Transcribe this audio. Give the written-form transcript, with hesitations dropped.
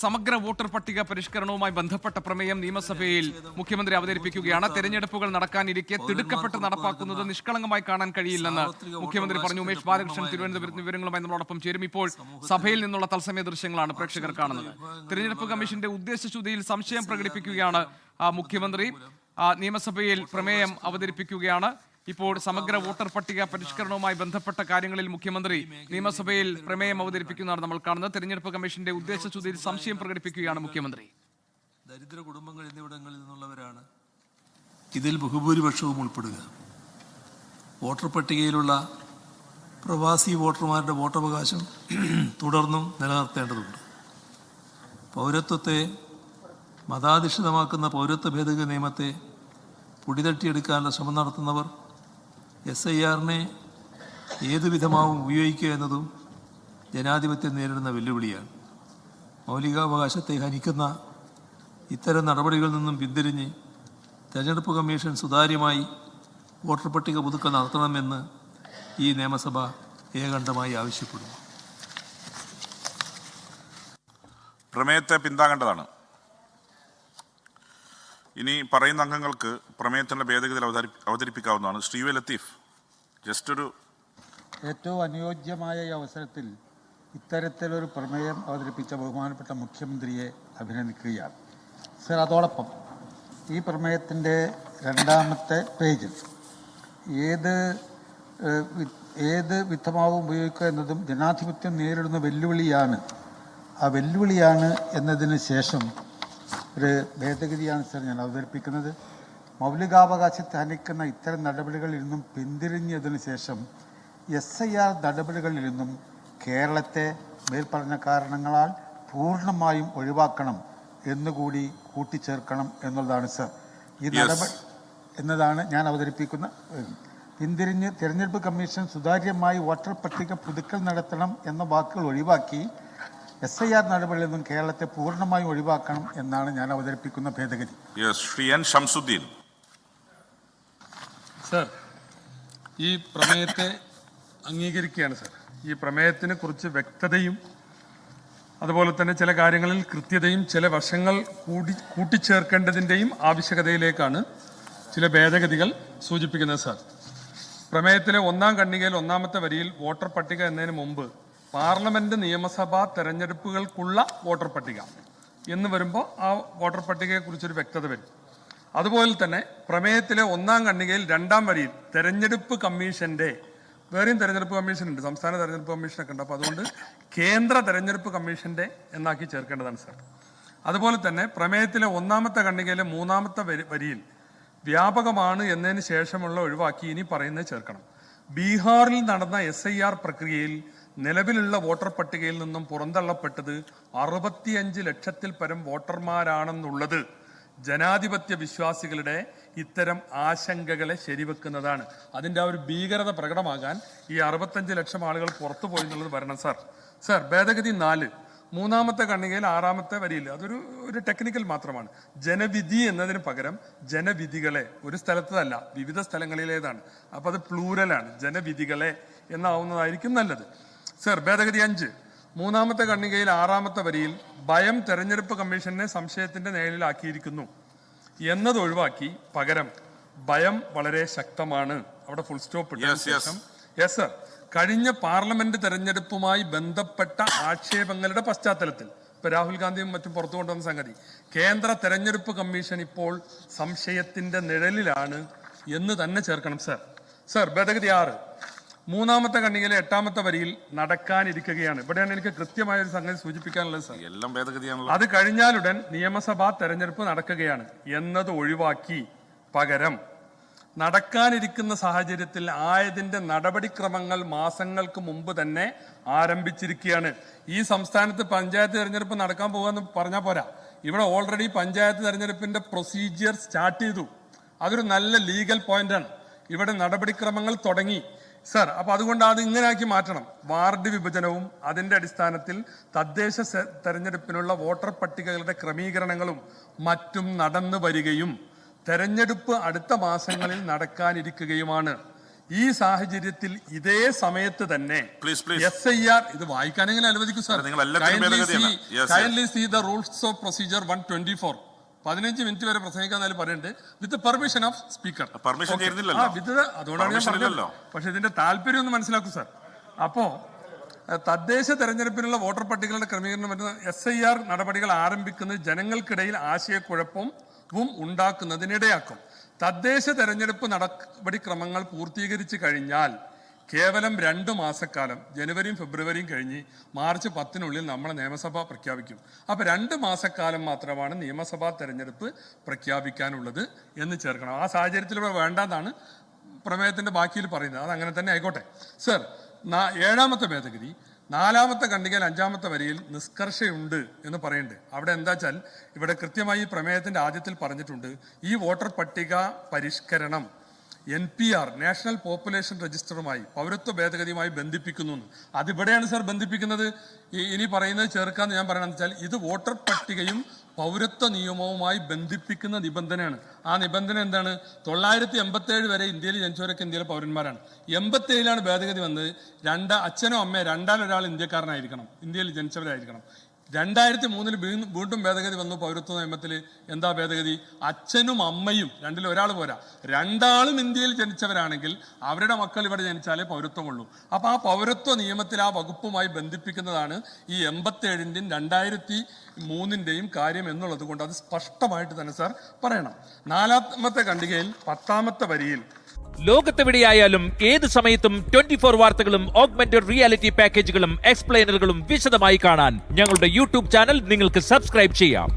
സമഗ്ര വോട്ടർ പട്ടിക പരിഷ്കരണവുമായി ബന്ധപ്പെട്ട പ്രമേയം നിയമസഭയിൽ മുഖ്യമന്ത്രി അവതരിപ്പിക്കുകയാണ്. തെരഞ്ഞെടുപ്പുകൾ നടക്കാനിരിക്കെ തിടുക്കപ്പെട്ട് നടപ്പാക്കുന്നത് നിഷ്കളങ്കമായി കാണാൻ കഴിയില്ലെന്ന് മുഖ്യമന്ത്രി പറഞ്ഞു. ഉമേഷ് ബാലകൃഷ്ണൻ തിരുവനന്തപുരത്ത് വിവരങ്ങളുമായി നമ്മളോടൊപ്പം ചേരും. ഇപ്പോൾ സഭയിൽ നിന്നുള്ള തത്സമയ ദൃശ്യങ്ങളാണ് പ്രേക്ഷകർ കാണുന്നത്. തെരഞ്ഞെടുപ്പ് കമ്മീഷന്റെ ഉദ്ദേശശുദ്ധിയിൽ സംശയം പ്രകടിപ്പിക്കുകയാണ് മുഖ്യമന്ത്രി. നിയമസഭയിൽ പ്രമേയം അവതരിപ്പിക്കുകയാണ്. ഇപ്പോൾ സമഗ്ര വോട്ടർ പട്ടിക പരിഷ്കരണവുമായി ബന്ധപ്പെട്ട കാര്യങ്ങളിൽ മുഖ്യമന്ത്രി നിയമസഭയിൽ പ്രമേയം അവതരിപ്പിക്കുന്നതാണ് നമ്മൾ കാണുന്നത്. തെരഞ്ഞെടുപ്പ് കമ്മീഷന്റെ ഉദ്ദേശശുദ്ധിയിൽ സംശയം പ്രകടിപ്പിക്കുകയാണ് മുഖ്യമന്ത്രി. ദരിദ്ര കുടുംബങ്ങൾ എന്നിവിടങ്ങളിൽ നിന്നുള്ളവരാണ് ഇതിൽ ബഹുഭൂരിപക്ഷവും ഉൾപ്പെടുക. വോട്ടർ പട്ടികയിലുള്ള പ്രവാസി വോട്ടർമാരുടെ വോട്ടവകാശം തുടർന്നും നിലനിർത്തേണ്ടതുണ്ട്. പൗരത്വത്തെ മതാധിഷ്ഠിതമാക്കുന്ന പൗരത്വ ഭേദഗതി നിയമത്തെ പൊടിതട്ടിയെടുക്കാനുള്ള ശ്രമം നടത്തുന്നവർ SIRനെ ഏതു വിധമാവും ഉപയോഗിക്കുക എന്നതും ജനാധിപത്യം നേരിടുന്ന വെല്ലുവിളിയാണ്. മൗലികാവകാശത്തെ ഹനിക്കുന്ന ഇത്തരം നടപടികളിൽ നിന്നും പിന്തിരിഞ്ഞ് തെരഞ്ഞെടുപ്പ് കമ്മീഷൻ സുതാര്യമായി വോട്ടർ പട്ടിക പുതുക്കൽ നടത്തണമെന്ന് ഈ നിയമസഭ ഏകണ്ഠമായി ആവശ്യപ്പെടുന്നു. പ്രമേയത്തെ പിന്താങ്ങേണ്ടതാണ്. ഇനി പറയുന്ന അംഗങ്ങൾക്ക് പ്രമേയത്തിൻ്റെ ഭേദഗതിയിൽ അവതരിപ്പിക്കാവുന്നതാണ്. ശ്രീ വി ലത്തീഫ്, ഏറ്റവും അനുയോജ്യമായ ഈ അവസരത്തിൽ ഇത്തരത്തിലൊരു പ്രമേയം അവതരിപ്പിച്ച ബഹുമാനപ്പെട്ട മുഖ്യമന്ത്രിയെ അഭിനന്ദിക്കുകയാണ്. സർ, അതോടൊപ്പം ഈ പ്രമേയത്തിൻ്റെ രണ്ടാമത്തെ പേജിൽ ഏത് വിധമാവും ഉപയോഗിക്കുക എന്നതും ജനാധിപത്യം നേരിടുന്ന വെല്ലുവിളിയാണ്. ആ വെല്ലുവിളിയാണ് എന്നതിന് ശേഷം ഒരു ഭേദഗതിയാണ് സർ ഞാൻ അവതരിപ്പിക്കുന്നത്. മൗലികാവകാശത്തെ ഹനിക്കുന്ന ഇത്തരം നടപടികളിൽ നിന്നും പിന്തിരിഞ്ഞതിന് ശേഷം SIR നടപടികളിൽ നിന്നും കേരളത്തെ മേൽപ്പറഞ്ഞ കാരണങ്ങളാൽ പൂർണ്ണമായും ഒഴിവാക്കണം എന്നുകൂടി കൂട്ടിച്ചേർക്കണം എന്നുള്ളതാണ് സർ ഈ നടപടി എന്നതാണ് ഞാൻ അവതരിപ്പിക്കുന്ന. പിന്തിരിഞ്ഞ് തെരഞ്ഞെടുപ്പ് കമ്മീഷൻ സുതാര്യമായി വോട്ടർ പട്ടിക പുതുക്കൽ നടത്തണം എന്ന വാക്കുകൾ ഒഴിവാക്കി SIR നടപടിയിൽ നിന്നും കേരളത്തെ പൂർണ്ണമായും ഒഴിവാക്കണം എന്നാണ് ഞാൻ അവതരിപ്പിക്കുന്ന ഭേദഗതി. സർ, ഈ പ്രമേയത്തെ അംഗീകരിക്കുകയാണ് സർ. ഈ പ്രമേയത്തിനെ കുറിച്ച് വ്യക്തതയും അതുപോലെ തന്നെ ചില കാര്യങ്ങളിൽ കൃത്യതയും ചില വശങ്ങൾ കൂട്ടിച്ചേർക്കേണ്ടതിൻ്റെയും ആവശ്യകതയിലേക്കാണ് ചില ഭേദഗതികൾ സൂചിപ്പിക്കുന്നത് സർ. പ്രമേയത്തിലെ ഒന്നാം ഖണ്ഡികയിൽ ഒന്നാമത്തെ വരിയിൽ വോട്ടർ പട്ടിക എന്നതിന് മുമ്പ് പാർലമെന്റ് നിയമസഭാ തെരഞ്ഞെടുപ്പുകൾക്കുള്ള വോട്ടർ പട്ടിക എന്ന് വരുമ്പോൾ ആ വോട്ടർ പട്ടികയെക്കുറിച്ചൊരു വ്യക്തത വരും. അതുപോലെ തന്നെ പ്രമേയത്തിലെ ഒന്നാം ഖണ്ഡികയിൽ രണ്ടാം വരിയിൽ തെരഞ്ഞെടുപ്പ് കമ്മീഷന്റെ, വേറെയും തെരഞ്ഞെടുപ്പ് കമ്മീഷൻ ഉണ്ട്, സംസ്ഥാന തെരഞ്ഞെടുപ്പ് കമ്മീഷനൊക്കെ ഉണ്ട്, അപ്പോൾ അതുകൊണ്ട് കേന്ദ്ര തെരഞ്ഞെടുപ്പ് കമ്മീഷന്റെ എന്നാക്കി ചേർക്കേണ്ടതാണ് സാർ. അതുപോലെ തന്നെ പ്രമേയത്തിലെ ഒന്നാമത്തെ ഖണ്ഡികയിലെ മൂന്നാമത്തെ വരിയിൽ വ്യാപകമാണ് എന്നതിന് ശേഷമുള്ള ഒഴിവാക്കി ഇനി പറയുന്നത് ചേർക്കണം. ബീഹാറിൽ നടന്ന SIR പ്രക്രിയയിൽ നിലവിലുള്ള വോട്ടർ പട്ടികയിൽ നിന്നും പുറന്തള്ളപ്പെട്ടത് 65 ലക്ഷത്തിൽ പരം വോട്ടർമാരാണെന്നുള്ളത് ജനാധിപത്യ വിശ്വാസികളുടെ ഇത്തരം ആശങ്കകളെ ശരിവെക്കുന്നതാണ്. അതിൻ്റെ ആ ഒരു ഭീകരത പ്രകടമാകാൻ ഈ 65 ലക്ഷം ആളുകൾ പുറത്തു പോയി എന്നുള്ളത് വരണം സാർ. സർ, ഭേദഗതി 4 മൂന്നാമത്തെ ഖണ്ഡികയിൽ ആറാമത്തെ വരിയിൽ അതൊരു ടെക്നിക്കൽ മാത്രമാണ്. ജനവിധി എന്നതിന് പകരം ജനവിധികളെ, ഒരു സ്ഥലത്തല്ല വിവിധ സ്ഥലങ്ങളിലേതാണ്, അപ്പോൾ അത് പ്ലൂരലാണ്, ജനവിധികളെ എന്നാവുന്നതായിരിക്കും നല്ലത്. സർ, ഭേദഗതി 5 മൂന്നാമത്തെ ഖണ്ഡികയിൽ ആറാമത്തെ വരിയിൽ ഭയം തെരഞ്ഞെടുപ്പ് കമ്മീഷനെ സംശയത്തിന്റെ നിഴലിലാക്കിയിരിക്കുന്നു എന്നത് ഒഴിവാക്കി പകരം ഭയം വളരെ ശക്തമാണ്, അവിടെ ഫുൾ സ്റ്റോപ്പ് ഇട്ട ശേഷം യെസ് സർ, കഴിഞ്ഞ പാർലമെന്റ് തെരഞ്ഞെടുപ്പുമായി ബന്ധപ്പെട്ട ആക്ഷേപങ്ങളുടെ പശ്ചാത്തലത്തിൽ ഇപ്പൊ രാഹുൽ ഗാന്ധിയും മറ്റും പുറത്തു കൊണ്ടുവന്ന സംഗതി, കേന്ദ്ര തെരഞ്ഞെടുപ്പ് കമ്മീഷൻ ഇപ്പോൾ സംശയത്തിന്റെ നിഴലിലാണ് എന്ന് തന്നെ ചേർക്കണം സർ. സർ, ഭേദഗതി 6 മൂന്നാമത്തെ ഖണ്ഡികയിലെ 8ാമത്തെ വരിയിൽ നടക്കാനിരിക്കുകയാണ്. ഇവിടെയാണ് എനിക്ക് കൃത്യമായ ഒരു സംഗതി സൂചിപ്പിക്കാനുള്ളത് സർ. എല്ലാം ഭേദഗതിയാണല്ലോ. അത് കഴിഞ്ഞാലുടൻ നിയമസഭാ തെരഞ്ഞെടുപ്പ് നടക്കുകയാണ് എന്നത് ഒഴിവാക്കി പകരം നടക്കാനിരിക്കുന്ന സാഹചര്യത്തിൽ ആയതിന്റെ നടപടിക്രമങ്ങൾ മാസങ്ങൾക്ക് മുമ്പ് തന്നെ ആരംഭിച്ചിരിക്കുകയാണ്. ഈ സംസ്ഥാനത്ത് പഞ്ചായത്ത് തെരഞ്ഞെടുപ്പ് നടക്കാൻ പോകുമെന്ന് പറഞ്ഞാൽ പോരാ, ഇവിടെ ഓൾറെഡി പഞ്ചായത്ത് തെരഞ്ഞെടുപ്പിന്റെ പ്രൊസീജിയർ സ്റ്റാർട്ട് ചെയ്തു. അതൊരു നല്ല ലീഗൽ പോയിന്റാണ്. ഇവിടെ നടപടിക്രമങ്ങൾ തുടങ്ങി സർ. അപ്പൊ അതുകൊണ്ട് അത് ഇങ്ങനെയാക്കി മാറ്റണം. വാർഡ് വിഭജനവും അതിന്റെ അടിസ്ഥാനത്തിൽ തദ്ദേശ തെരഞ്ഞെടുപ്പിനുള്ള വോട്ടർ പട്ടികകളുടെ ക്രമീകരണങ്ങളും മറ്റും നടന്നു വരികയും തെരഞ്ഞെടുപ്പ് അടുത്ത മാസങ്ങളിൽ നടക്കാനിരിക്കുകയുമാണ്. ഈ സാഹചര്യത്തിൽ ഇതേ സമയത്ത് തന്നെ Please, please. SIR ഇത് വായിക്കാനെങ്കിലും അനുവദിക്കൂ സാർ. അല്ല, നിങ്ങൾ എല്ലാത്തിനും ഭേദഗതിയാണ്. Yes, yes. Kindly see the rules of procedure 124. 15 minute വരെ പ്രസംഗിക്കാൻ പറയുന്നുണ്ട് വിത്ത് പെർമിഷൻ ഓഫ് സ്പീക്കർ. Permission തരുന്നില്ലല്ലോ. അതുകൊണ്ടാണ് ഞാൻ പറഞ്ഞത്. പക്ഷെ ഇതിന്റെ താല്പര്യം ഒന്ന് മനസ്സിലാക്കൂ സാർ. അപ്പോ തദ്ദേശ തെരഞ്ഞെടുപ്പിനുള്ള വോട്ടർ പട്ടികകളുടെ ക്രമീകരണം വരുന്ന SIR നടപടികൾ ആരംഭിക്കുന്നത് ജനങ്ങൾക്കിടയിൽ ആശയക്കുഴപ്പവും ഉണ്ടാക്കുന്നതിനിടയാക്കും. തദ്ദേശ തെരഞ്ഞെടുപ്പ് നടപടിക്രമങ്ങൾ പൂർത്തീകരിച്ചു കഴിഞ്ഞാൽ കേവലം 2 മാസക്കാലം ജനുവരിയും ഫെബ്രുവരിയും കഴിഞ്ഞ് മാർച്ച് 10-നുള്ളിൽ നമ്മളെ നിയമസഭ പ്രഖ്യാപിക്കും. അപ്പോൾ 2 മാസക്കാലം മാത്രമാണ് നിയമസഭാ തെരഞ്ഞെടുപ്പ് പ്രഖ്യാപിക്കാനുള്ളത് എന്ന് ചേർക്കണം. ആ സാഹചര്യത്തിൽ ഇവിടെ വേണ്ടെന്നാണ് പ്രമേയത്തിന്റെ ബാക്കിയിൽ പറയുന്നത്. അത് അങ്ങനെ തന്നെ ആയിക്കോട്ടെ സർ. 7ാമത്തെ ഭേദഗതി 4ാമത്തെ ഖണ്ഡികയിൽ 5ാമത്തെ വരിയിൽ നിഷ്കർഷയുണ്ട് എന്ന് പറയുന്നുണ്ട്. അവിടെ എന്താ വെച്ചാൽ ഇവിടെ കൃത്യമായി പ്രമേയത്തിന്റെ ആദ്യത്തിൽ പറഞ്ഞിട്ടുണ്ട് ഈ വോട്ടർ പട്ടിക പരിഷ്കരണം NPR നാഷണൽ പോപ്പുലേഷൻ രജിസ്റ്ററുമായി പൗരത്വ ഭേദഗതിയുമായി ബന്ധിപ്പിക്കുന്നു. അതിവിടെയാണ് സാർ ബന്ധിപ്പിക്കുന്നത്. ഇനി പറയുന്നത് ചേർക്കാന്ന് ഞാൻ പറയണമെന്ന് വെച്ചാൽ ഇത് വോട്ടർ പട്ടികയും പൗരത്വ നിയമവുമായി ബന്ധിപ്പിക്കുന്ന നിബന്ധനയാണ്. ആ നിബന്ധന എന്താണ്? 987 വരെ ഇന്ത്യയിൽ ജനിച്ചവരൊക്കെ ഇന്ത്യയിലെ പൗരന്മാരാണ്. 87-ലാണ് ഭേദഗതി വന്നത്. അച്ഛനോ അമ്മയോ രണ്ടാലൊരാൾ ഇന്ത്യക്കാരനായിരിക്കണം, ഇന്ത്യയിൽ ജനിച്ചവരായിരിക്കണം. 2003-ൽ വീണ്ടും ഭേദഗതി വന്നു പൗരത്വ നിയമത്തിൽ. എന്താ ഭേദഗതി? അച്ഛനും അമ്മയും രണ്ടിലൊരാൾ പോരാ, 2 ആളും ഇന്ത്യയിൽ ജനിച്ചവരാണെങ്കിൽ അവരുടെ മക്കൾ ഇവിടെ ജനിച്ചാലേ പൗരത്വമുള്ളൂ. അപ്പൊ ആ പൗരത്വ നിയമത്തിൽ ആ വകുപ്പുമായി ബന്ധിപ്പിക്കുന്നതാണ് ഈ 87-ന്റെയും 2003-ന്റെയും കാര്യം എന്നുള്ളത് കൊണ്ട് അത് സ്പഷ്ടമായിട്ട് തന്നെ സാർ പറയണം. 4ാമത്തെ ഖണ്ഡികയിൽ 10ാമത്തെ വരിയിൽ ലോകത്തെവിടെയായാലും ഏത് സമയത്തും 24 വാർത്തകളും ഓഗ്മെന്റഡ് റിയാലിറ്റി പാക്കേജുകളും എക്സ്പ്ലെയിനറുകളും വിശദമായി കാണാൻ ഞങ്ങളുടെ യൂട്യൂബ് ചാനൽ നിങ്ങൾക്ക് സബ്സ്ക്രൈബ് ചെയ്യാം.